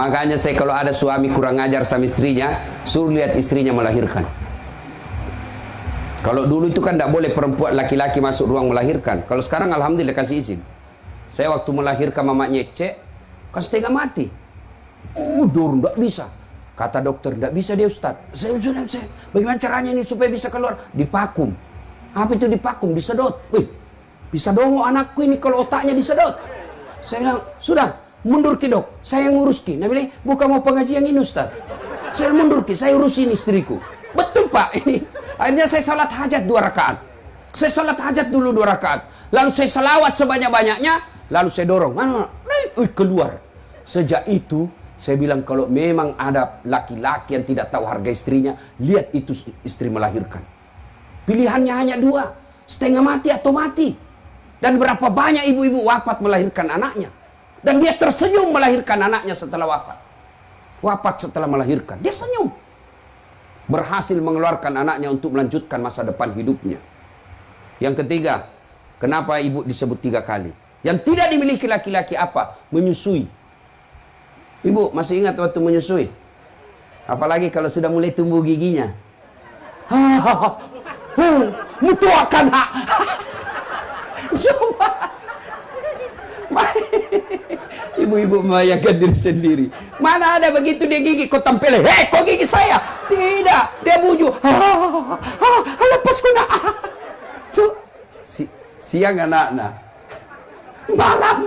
Makanya saya kalau ada suami kurang ajar sama istrinya, suruh lihat istrinya melahirkan. Kalau dulu itu kan tidak boleh perempuan laki-laki masuk ruang melahirkan. Kalau sekarang alhamdulillah kasih izin. Saya waktu melahirkan mama nyecek, kan setengah mati. Udur, tidak bisa. Kata dokter, tidak bisa dia Ustaz. Saya, bagaimana caranya ini supaya bisa keluar? Dipakum. Apa itu dipakum? Disedot. Bisa dongo anakku ini kalau otaknya disedot. Saya bilang, sudah, mundur ki dok. Saya ngurus ki. Nah bilang, bukan mau pengajian ini Ustaz. Saya mundur ki, saya urusin istriku. Betul Pak, ini. Akhirnya saya salat hajat 2 rakaat. Saya salat hajat dulu 2 rakaat. Lalu saya selawat sebanyak-banyaknya. Lalu saya dorong. Keluar. Sejak itu, saya bilang kalau memang ada laki-laki yang tidak tahu harga istrinya, lihat itu istri melahirkan. Pilihannya hanya 2. Setengah mati atau mati. Dan berapa banyak ibu-ibu wafat melahirkan anaknya. Dan dia tersenyum melahirkan anaknya setelah wafat. Wafat setelah melahirkan. Dia senyum. Berhasil mengeluarkan anaknya untuk melanjutkan masa depan hidupnya. Yang ketiga, kenapa ibu disebut 3 kali? Yang tidak dimiliki laki-laki apa? Menyusui. Ibu masih ingat waktu menyusui? Apalagi kalau sudah mulai tumbuh giginya. Mutuakan hak. Coba. Ibu-ibu membayangkan diri sendiri. Mana ada begitu dia gigi, kau tampilin, hei kau gigi saya. Tidak, dia bujuk. Lepas kau nak. Tuh, siang anak-anak. Malam.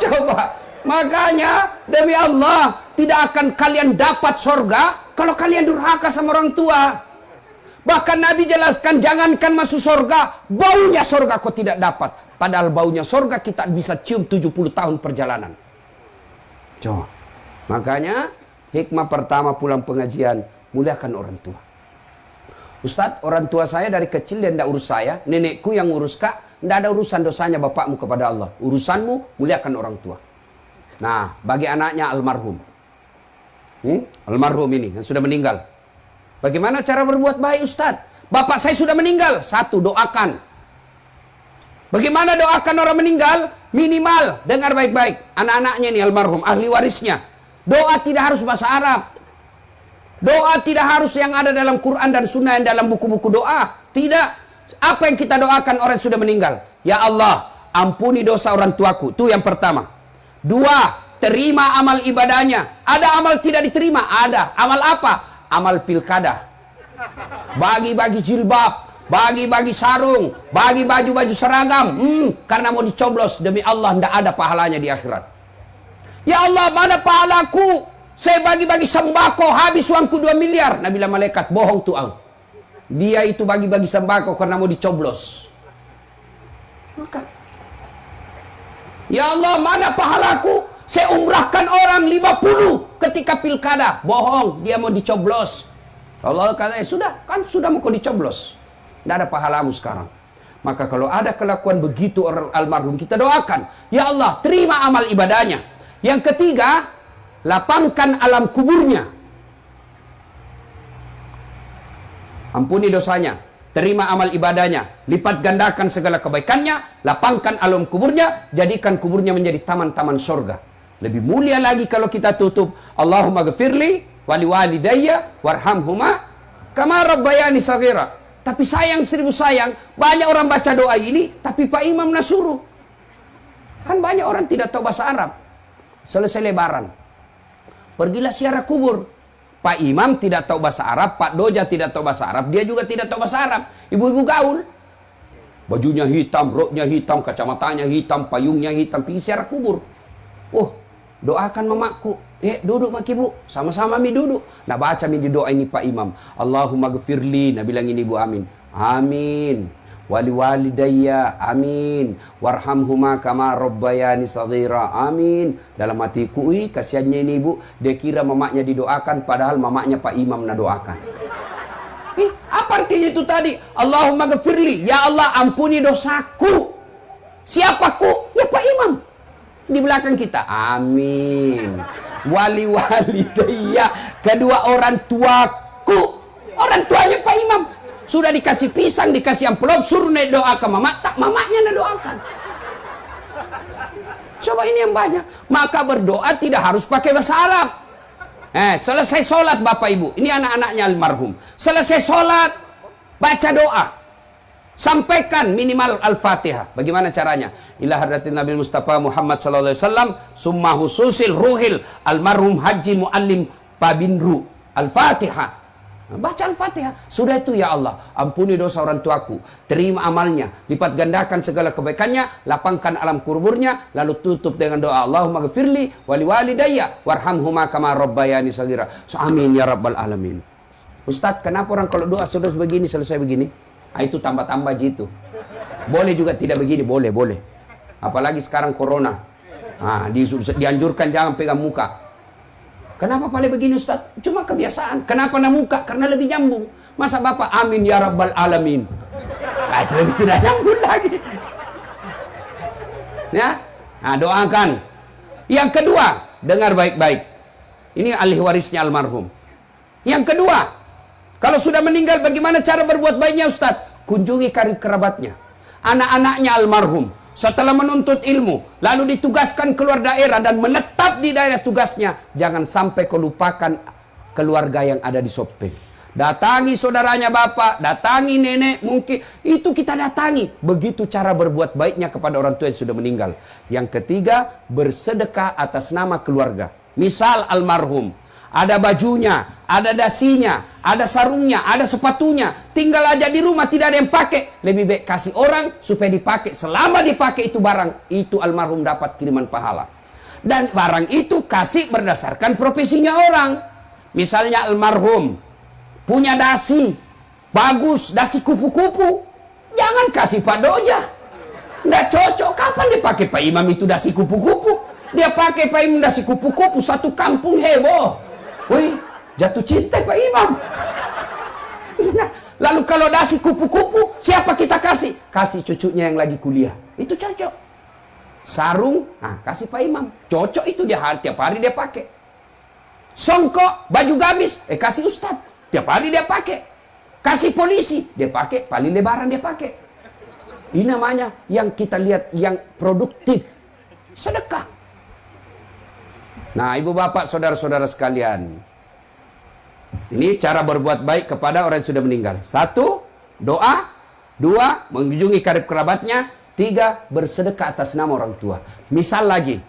Coba. Makanya demi Allah tidak akan kalian dapat sorga kalau kalian durhaka sama orang tua. Bahkan Nabi jelaskan, jangankan masuk sorga, baunya sorga kau tidak dapat. Padahal baunya sorga kita bisa cium 70 tahun perjalanan. Coba. Makanya hikmah pertama pulang pengajian, muliakan orang tua. Ustadz, orang tua saya dari kecil dia tidak urus saya, nenekku yang urus kak, tidak ada urusan dosanya bapakmu kepada Allah. Urusanmu, muliakan orang tua. Nah, bagi anaknya almarhum. Almarhum ini yang sudah meninggal. Bagaimana cara berbuat baik Ustadz? Bapak saya sudah meninggal. 1, doakan. Bagaimana doakan orang meninggal? Minimal, dengar baik-baik. Anak-anaknya ini almarhum, ahli warisnya. Doa tidak harus bahasa Arab. Doa tidak harus yang ada dalam Quran dan Sunnah yang dalam buku-buku doa. Tidak. Apa yang kita doakan orang yang sudah meninggal? Ya Allah, ampuni dosa orang tuaku. Itu yang pertama. 2, terima amal ibadahnya. Ada amal tidak diterima? Ada. Amal apa? Amal pilkada. Bagi-bagi jilbab, bagi-bagi sarung, bagi baju-baju seragam. Karena mau dicoblos, demi Allah tidak ada pahalanya di akhirat. Ya Allah, mana pahalaku? Saya bagi-bagi sembako, habis uangku 2 miliar. Nabi bilang malaikat, bohong tuh ang. Dia itu bagi-bagi sembako karena mau dicoblos. Maka, ya Allah, mana pahalaku? Saya umrahkan orang 50 ketika pilkada. Bohong, dia mau dicoblos. Allah kata, sudah, kan sudah mau kau dicoblos. Tidak ada pahalamu sekarang. Maka kalau ada kelakuan begitu orang almarhum, kita doakan. Ya Allah, terima amal ibadahnya. Yang ketiga, lapangkan alam kuburnya. Ampuni dosanya. Terima amal ibadahnya. Lipat gandakan segala kebaikannya. Lapangkan alam kuburnya. Jadikan kuburnya menjadi taman-taman surga. Lebih mulia lagi kalau kita tutup, Allahumma ghafirli wali walidayya warhamhuma kama rabbayani saghira. Tapi sayang 1000 sayang, banyak orang baca doa ini, tapi Pak Imam nasuruh. Kan banyak orang tidak tahu bahasa Arab. Selesai lebaran, pergilah ziarah kubur. Pak Imam tidak tahu bahasa Arab, Pak Doja tidak tahu bahasa Arab, dia juga tidak tahu bahasa Arab. Ibu-ibu gaul, bajunya hitam, roknya hitam, kacamatanya hitam, payungnya hitam, pergi ziarah kubur. Oh, doakan mamaku. Duduk mak ibu. Sama-sama mi duduk. Nah baca mi di doa ini Pak Imam. Allahumma ghafirli. Nah bilang ini Ibu Amin. Amin. Wali walidayya. Amin. Warhamhuma kama rabbayani saghira. Amin. Dalam hatiku, kasihannya ini ibu. Dia kira mamaknya didoakan. Padahal mamaknya Pak Imam nak doakan. Apa artinya itu tadi? Allahumma ghafirli. Ya Allah ampuni dosaku. Siapaku? Ya Pak Imam. Di belakang kita. Amin. Wali walidayya, kedua orang tuaku. Orang tuanya Pak Imam. Sudah dikasih pisang, dikasih amplop, suruh doa ke mama, tak mamanya doakan. coba ini yang banyak. Maka berdoa tidak harus pakai bahasa Arab. Selesai sholat Bapak Ibu, ini anak-anaknya almarhum. Selesai sholat, baca doa. Sampaikan minimal Al-Fatihah. Bagaimana caranya? Ila hadratin Nabi Mustafa Muhammad sallallahu alaihi wasallam, summa hususil ruhil almarhum Haji Muallim Pabinru. Al-Fatihah. Baca Al-Fatihah. Sudah itu ya Allah, ampuni dosa orang tuaku, terima amalnya, lipat gandakan segala kebaikannya, lapangkan alam kuburnya, lalu tutup dengan doa Allahumma ghafirli wali walidayya warhamhuma kama rabbayani shaghira. Amin ya rabbal alamin. Ustaz, kenapa orang kalau doa sudah begini selesai begini? Itu tambah-tambah gitu. Boleh juga tidak begini, boleh. Apalagi sekarang corona. Dianjurkan jangan pegang muka. Kenapa paling begini Ustaz? Cuma kebiasaan. Kenapa na muka? Karena lebih nyambung. Masa Bapak amin ya rabbal alamin? Itu lebih tidak nyambung lagi. Ya, doakan. Yang kedua, dengar baik-baik. Ini ahli warisnya almarhum. Yang kedua, kalau sudah meninggal bagaimana cara berbuat baiknya Ustaz? Kunjungi karib kerabatnya, anak-anaknya almarhum. Setelah menuntut ilmu, lalu ditugaskan keluar daerah dan menetap di daerah tugasnya. Jangan sampai kau lupakan keluarga yang ada di Sopeng. Datangi saudaranya bapak, datangi nenek, mungkin itu kita datangi. Begitu cara berbuat baiknya kepada orang tua yang sudah meninggal. Yang ketiga, bersedekah atas nama keluarga. Misal almarhum, ada bajunya, ada dasinya, ada sarungnya, ada sepatunya. Tinggal aja di rumah tidak ada yang pakai. Lebih baik kasih orang supaya dipakai. Selama dipakai itu barang, itu almarhum dapat kiriman pahala. Dan barang itu kasih berdasarkan profesinya orang. Misalnya almarhum punya dasi bagus, dasi kupu-kupu. Jangan kasih Pak Doja. Nggak cocok. Kapan dipakai Pak Imam itu dasi kupu-kupu? Dia pakai Pak Imam dasi kupu-kupu, satu kampung heboh. Wih, jatuh cinta Pak Imam. Lalu kalau dasi kupu-kupu, siapa kita kasih? Kasih cucunya yang lagi kuliah. Itu cocok. Sarung, kasih Pak Imam. Cocok itu dia tiap hari dia pakai. Songkok, baju gamis, kasih Ustad. Tiap hari dia pakai. Kasih polisi, dia pakai. Paling lebaran dia pakai. Ini namanya yang kita lihat yang produktif. Sedekah. Nah, ibu bapak, saudara-saudara sekalian, ini cara berbuat baik kepada orang yang sudah meninggal. 1, doa. 2, mengunjungi karib kerabatnya. 3, bersedekah atas nama orang tua. Misal lagi,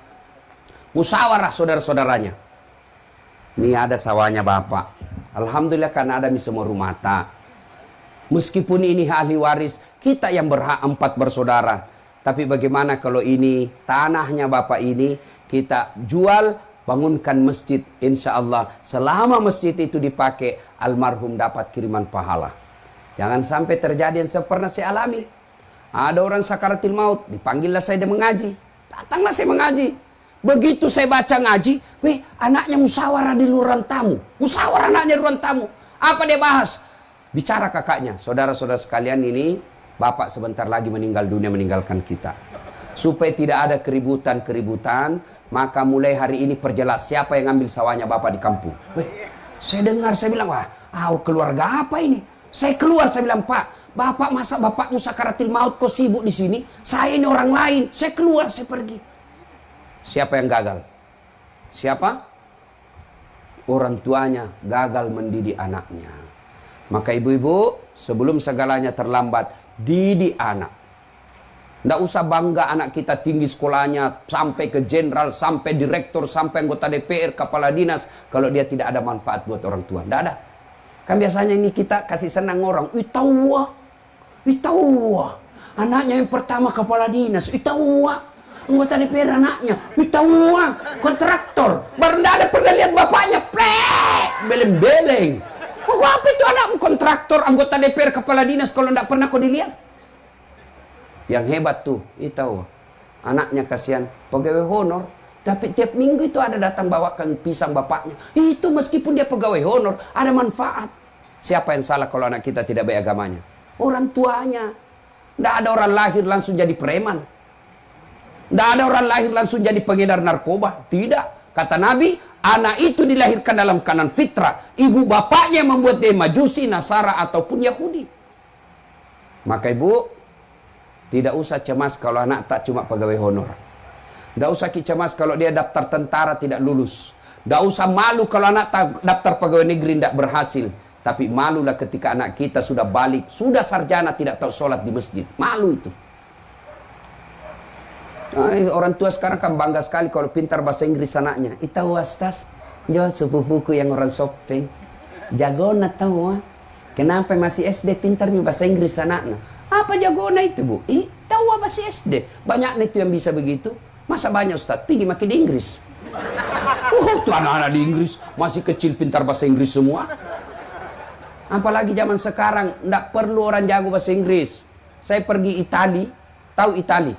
musyawarah saudara-saudaranya. Ini ada sawahnya bapak. Alhamdulillah karena ada semua rumah tak. Meskipun ini ahli waris, kita yang berhak 4 bersaudara. Tapi bagaimana kalau ini tanahnya bapak ini kita jual, bangunkan masjid, insya Allah selama masjid itu dipakai, almarhum dapat kiriman pahala. Jangan sampai terjadi yang pernah saya alami. Ada orang sakaratil maut, dipanggillah saya mengaji. Datanglah saya mengaji. Begitu saya baca ngaji, anaknya musyawarah di ruang tamu. Musyawarah anaknya di ruang tamu. Apa dia bahas? Bicara kakaknya, saudara-saudara sekalian, ini bapak sebentar lagi meninggal dunia, meninggalkan kita. Supaya tidak ada keributan-keributan, maka mulai hari ini perjelas siapa yang ngambil sawahnya bapak di kampung. Saya dengar, saya bilang, keluarga apa ini? Saya keluar, saya bilang, Pak, bapak masa bapakmu sakaratil maut kok sibuk di sini? Saya ini orang lain. Saya keluar, saya pergi. Siapa yang gagal? Siapa? Orang tuanya gagal mendidik anaknya. Maka ibu-ibu, sebelum segalanya terlambat, didik anak. Nggak usah bangga anak kita tinggi sekolahnya, sampai ke jenderal, sampai direktur, sampai anggota DPR, kepala dinas, kalau dia tidak ada manfaat buat orang tua. Nggak ada. Kan biasanya ini kita kasih senang orang. Itawa. Anaknya yang pertama kepala dinas. Itawa. Anggota DPR anaknya. Itawa. Kontraktor. Baru nggak ada pernah lihat bapaknya. Beleng-beleng. Apa itu anakmu kontraktor, anggota DPR, kepala dinas, kalau nggak pernah kau dilihat? Yang hebat tuh, itu anaknya kasihan pegawai honor, tapi tiap minggu itu ada datang bawakan pisang bapaknya. Itu meskipun dia pegawai honor, ada manfaat. Siapa yang salah kalau anak kita tidak baik agamanya? Orang tuanya. Tidak ada orang lahir langsung jadi preman. Tidak ada orang lahir langsung jadi pengedar narkoba. Tidak. Kata Nabi, anak itu dilahirkan dalam keadaan fitrah. Ibu bapaknya membuat dia majusi, nasara ataupun Yahudi. Maka ibu tidak usah cemas kalau anak tak cuma pegawai honor. Tidak usah cemas kalau dia daftar tentara tidak lulus. Tidak usah malu kalau anak daftar pegawai negeri tidak berhasil. Tapi malulah ketika anak kita sudah balik, sudah sarjana tidak tahu sholat di masjid. Malu itu. Orang tua sekarang kan bangga sekali kalau pintar bahasa Inggris anaknya. Itahu wastas, jauh sepupuku yang orang Sopeng. Jagona tahu. Kenapa masih SD pintar bahasa Inggris anaknya? Apa jagona itu, Bu? Tahu bahasa SD. Banyak itu yang bisa begitu. Masa banyak Ustaz? Pergi makin di Inggris. Tuh anak-anak di Inggris masih kecil pintar bahasa Inggris semua. Apalagi zaman sekarang tidak perlu orang jago bahasa Inggris. Saya pergi Itali, tahu Itali?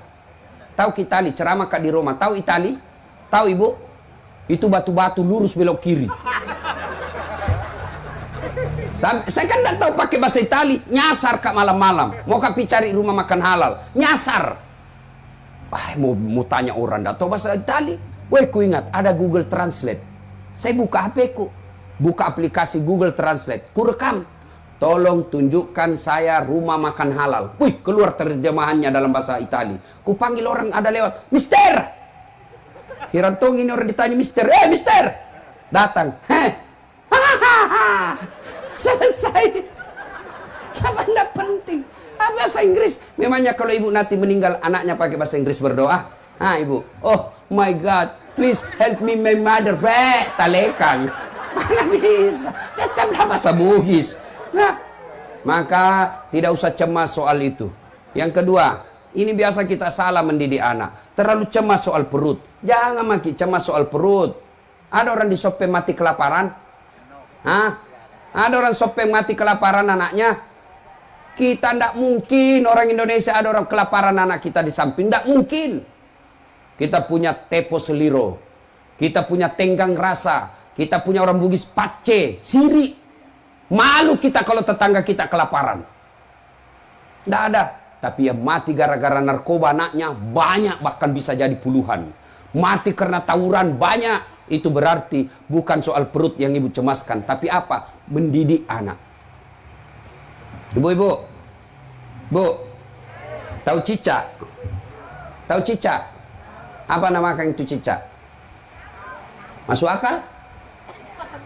Tahu Itali, ceramah Kak di Roma, tahu Itali? Tahu Ibu? Itu batu-batu lurus belok kiri. Saya kan tidak tahu pakai bahasa Itali, nyasar Kak malam-malam. Mau Kak cari rumah makan halal, nyasar. Mau tanya orang tidak tahu bahasa Itali. Weh, ku ingat ada Google Translate. Saya buka HP ku, buka aplikasi Google Translate, ku rekam. Tolong tunjukkan saya rumah makan halal. Wih, keluar terjemahannya dalam bahasa Itali. Ku panggil orang ada lewat, Mister. Hirantong ini orang ditanya Mister. Mister. Datang. Selesai. Apa tidak penting? Bahasa Inggris. Memangnya kalau ibu nanti meninggal, anaknya pakai bahasa Inggris berdoa. Ibu. Oh my God. Please help me my mother. Talekang. Mana bisa? Tetaplah bahasa Bugis. Nah, maka tidak usah cemas soal itu. Yang kedua, ini biasa kita salah mendidik anak. Terlalu cemas soal perut. Jangan makin cemas soal perut. Ada orang di Sopeng mati kelaparan? Ada orang Sopeng mati kelaparan anaknya? Kita tidak mungkin orang Indonesia ada orang kelaparan anak kita di samping. Tidak mungkin. Kita punya Tepo Seliro. Kita punya Tenggang Rasa. Kita punya orang Bugis Pace, Siri. Malu kita kalau tetangga kita kelaparan. Tidak ada. Tapi yang mati gara-gara narkoba anaknya banyak, bahkan bisa jadi puluhan. Mati karena tawuran banyak. Itu berarti bukan soal perut yang ibu cemaskan. Tapi apa? Mendidik anak. Ibu-ibu. Bu. Tahu cicak? Tahu cicak? Apa namakan itu cicak? Masuk akal?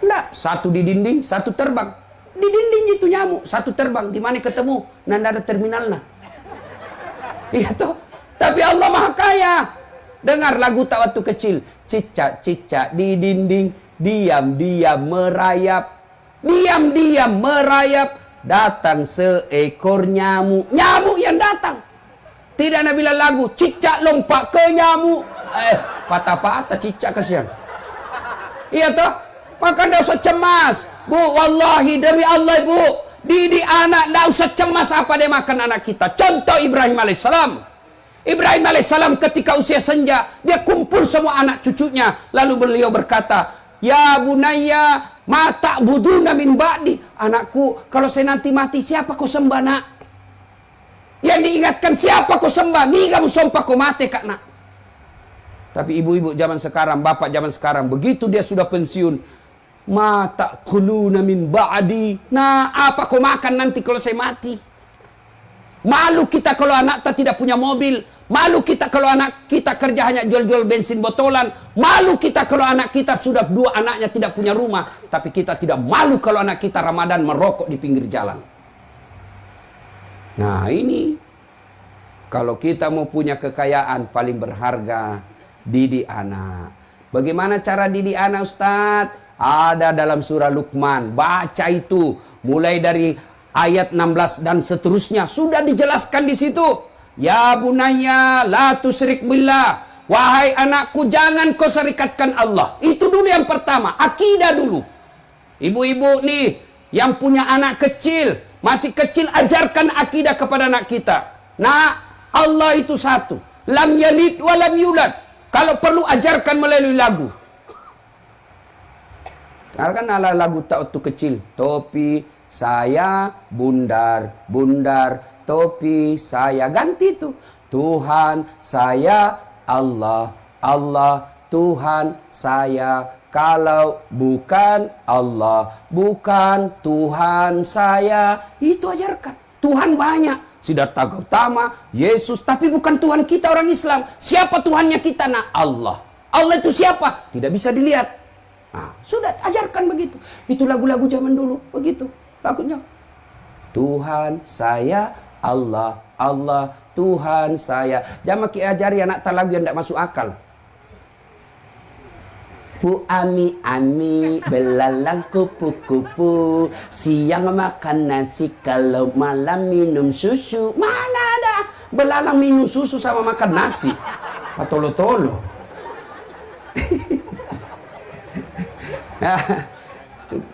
Tidak. Satu di dinding, satu terbang. Di dinding itu nyamuk, satu terbang. Di mana ketemu? Nanda ada terminalnya. Iya toh. Tapi Allah Maha Kaya. Dengar lagu tak waktu kecil. Cicak-cicak di dinding, diam-diam merayap. Diam-diam merayap. Datang seekor nyamuk. Nyamuk yang datang. Tidak ada bilang lagu, cicak lompat ke nyamuk. Patah-patah cicak kasihan. Iya toh. Maka tidak usah cemas. Bu, wallahi demi Allah ibu, didik anak tidak usah cemas apa dia makan anak kita. Contoh Ibrahim alaihissalam. Ibrahim alaihissalam ketika usia senja, dia kumpul semua anak cucunya. Lalu beliau berkata, Ya bunayya, ma ta'buduna min ba'di. Anakku, kalau saya nanti mati, siapa kau sembah nak? Yang diingatkan siapa kau sembah? Ni kamu sompah kau mati kak nak. Tapi ibu-ibu zaman sekarang, bapak zaman sekarang, begitu dia sudah pensiun, ma ta'kuluna min ba'di. Nah, apa kau makan nanti kalau saya mati? Malu kita kalau anak kita tidak punya mobil. Malu kita kalau anak kita kerja hanya jual-jual bensin botolan. Malu kita kalau anak kita sudah 2 anaknya tidak punya rumah. Tapi kita tidak malu kalau anak kita Ramadan merokok di pinggir jalan. Nah ini, kalau kita mau punya kekayaan paling berharga, didik anak. Bagaimana cara didik anak Ustadz? Ada dalam surah Luqman. Baca itu mulai dari ayat 16 dan seterusnya. Sudah dijelaskan di situ. Ya bunayya la tusyrik billah. Wahai anakku, jangan kau serikatkan Allah. Itu dulu yang pertama. Akidah dulu. Ibu-ibu nih yang punya anak kecil, masih kecil, ajarkan akidah kepada anak kita. Nah, Allah itu satu. Lam yalid wa lam yulad. Kalau perlu ajarkan melalui lagu. Kan ada lagu tak waktu kecil. Topi saya bundar, bundar, topi saya. Ganti itu. Tuhan saya Allah, Allah Tuhan saya. Kalau bukan Allah, bukan Tuhan saya. Itu ajarkan. Tuhan banyak. Siddhartha Gautama, Yesus, tapi bukan Tuhan kita orang Islam. Siapa Tuhannya kita? Nah, Allah. Allah itu siapa? Tidak bisa dilihat. Nah, sudah ajarkan begitu. Itu lagu-lagu zaman dulu, begitu lagunya. Tuhan saya Allah, Allah Tuhan saya. Jangan ajari anak lagu yang tidak masuk akal. Bu ami ami belalang kupu-kupu, siang makan nasi, kalau malam minum susu. Mana ada belalang minum susu sama makan nasi? Patolo-tolo.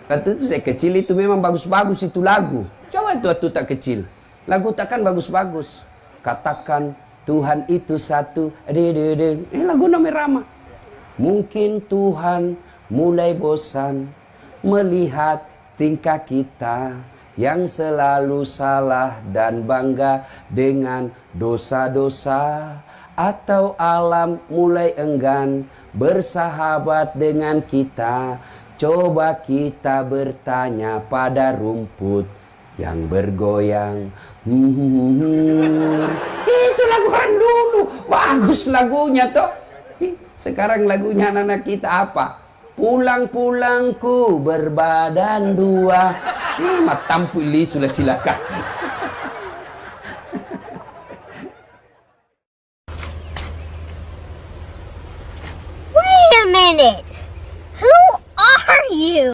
Waktu itu saya kecil itu memang bagus-bagus itu lagu. Coba itu waktu tak kecil, lagu takkan bagus-bagus. Katakan Tuhan itu satu. Ini lagu namanya Rama. Mungkin Tuhan mulai bosan melihat tingkah kita yang selalu salah dan bangga dengan dosa-dosa, atau alam mulai enggan bersahabat dengan kita. Coba kita bertanya pada rumput yang bergoyang. Itu lagu orang dulu, bagus lagunya toh. Sekarang lagunya anak-anak kita apa? Pulang-pulangku berbadan dua. Matampu li sudah cilaka. Wait a minute. Who are you?